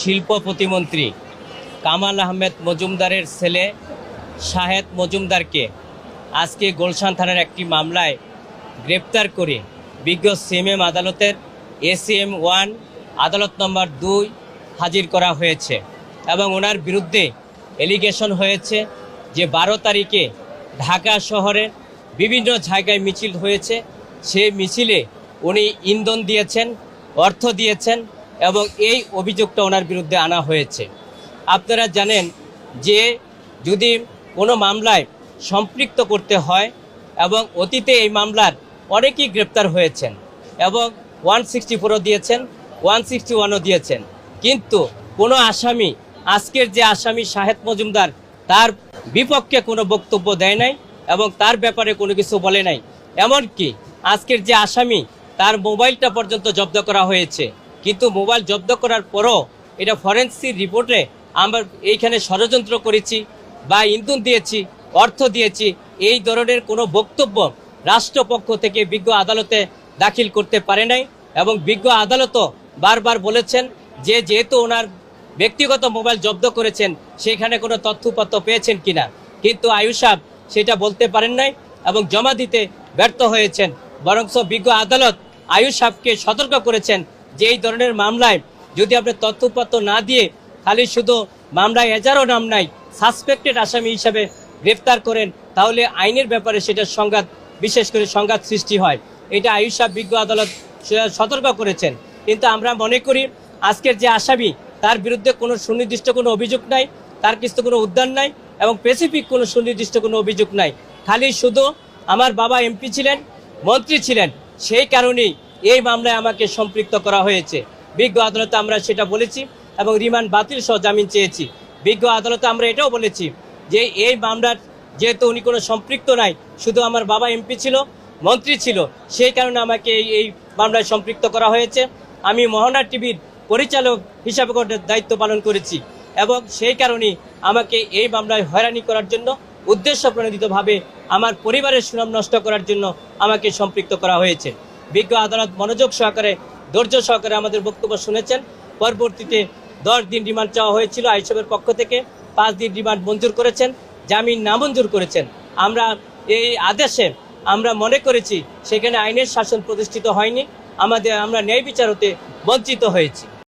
শিল্প প্রতিমন্ত্রী কামাল আহমেদ মজুমদারের ছেলে শাহেদ মজুমদারকে আজকে গুলশান থানার একটি মামলায় গ্রেপ্তার করে বিজ্ঞ সিএমএম আদালতের ACM 1 আদালত নম্বর 2 হাজির করা হয়েছে এবং ওনার বিরুদ্ধে এলিগেশন হয়েছে যে 12 তারিখে ঢাকা শহরে বিভিন্ন জায়গায় মিছিল হয়েছে, সেই মিছিলে উনি ইন্ধন দিয়েছেন, অর্থ দিয়েছেন এবং এই অভিযোগটা ওনার বিরুদ্ধে আনা হয়েছে। আপনারা জানেন যে যদি কোনো মামলায় সম্পৃক্ত করতে হয় এবং অতীতে এই মামলার অনেকেই গ্রেপ্তার হয়েছেন এবং 164ও দিয়েছেন, 161ও দিয়েছেন, কিন্তু কোনো আসামি, আজকের যে আসামি শাহেদ মজুমদার, তার বিপক্ষে কোনো বক্তব্য দেয় নাই এবং তার ব্যাপারে কোনো কিছু বলে নাই। এমনকি আজকের যে আসামি, তার মোবাইলটা পর্যন্ত জব্দ করা হয়েছে, কিন্তু মোবাইল জব্দ করার পরও এটা ফরেন্সিক রিপোর্টে আমরা এইখানে ষড়যন্ত্র করেছি বা ইন্ধন দিয়েছি, অর্থ দিয়েছি, এই ধরনের কোনো বক্তব্য রাষ্ট্রপক্ষ থেকে বিজ্ঞ আদালতে দাখিল করতে পারে নাই এবং বিজ্ঞ আদালতও বারবার বলেছেন যে যেহেতু ওনার ব্যক্তিগত মোবাইল জব্দ করেছেন সেখানে কোনো তথ্যপত্র পেয়েছেন কিনা, কিন্তু আয়ুষ সাহেব সেটা বলতে পারেন নাই এবং জমা দিতে ব্যর্থ হয়েছেন। বরঞ্চ বিজ্ঞ আদালত আয়ুষ সাহেবকে সতর্ক করেছেন যে এই ধরনের মামলায় যদি আপনি তথ্যপত্র না দিয়ে খালি শুধু মামলায় এজারও নাম নাই, সাসপেক্টেড আসামি হিসাবে গ্রেফতার করেন, তাহলে আইনের ব্যাপারে সেটা সংঘাত, বিশেষ করে সংঘাত সৃষ্টি হয়। এটা আয়ুষ সাহেব বিজ্ঞ আদালত সতর্ক করেছেন। কিন্তু আমরা মনে করি আজকের যে আসামি, তার বিরুদ্ধে কোনো সুনির্দিষ্ট কোনো অভিযোগ নাই, তার কিছু কোনো উদ্যান নাই এবং স্পেসিফিক কোনো সুনির্দিষ্ট কোনো অভিযোগ নাই। খালি শুধু আমার বাবা MP ছিলেন, মন্ত্রী ছিলেন, সেই কারণেই এই মামলায় আমাকে সম্পৃক্ত করা হয়েছে। বিজ্ঞ আদালতে আমরা সেটা বলেছি এবং রিমান্ড বাতিল সহ জামিন চেয়েছি। বিজ্ঞ আদালতে আমরা এটাও বলেছি যে এই মামলার যেহেতু উনি কোনো সম্পৃক্ত নাই, শুধু আমার বাবা MP ছিল, মন্ত্রী ছিল, সেই কারণে আমাকে এই মামলায় সম্পৃক্ত করা হয়েছে। আমি মোহনা টিভির পরিচালক হিসাবে দায়িত্ব পালন করেছি এবং সেই কারণেই আমাকে এই মামলায় হয়রানি করার জন্য, উদ্দেশ্য প্রণোদিতভাবে আমার পরিবারের সুনাম নষ্ট করার জন্য আমাকে সম্পৃক্ত করা হয়েছে। বিজ্ঞ আদালত মনোযোগ সহকারে, ধৈর্য সহকারে আমাদের বক্তব্য শুনেছেন। পরবর্তীতে 10 দিন রিমান্ড চাওয়া হয়েছিল আয়ুষ সাহেবের পক্ষ থেকে, 5 দিন রিমান্ড মঞ্জুর করেছেন, জামিন নামঞ্জুর করেছেন। আমরা এই আদেশে আমরা মনে করেছি সেখানে আইনের শাসন প্রতিষ্ঠিত হয়নি, আমরা ন্যায় বিচার হতে বঞ্চিত হয়েছি।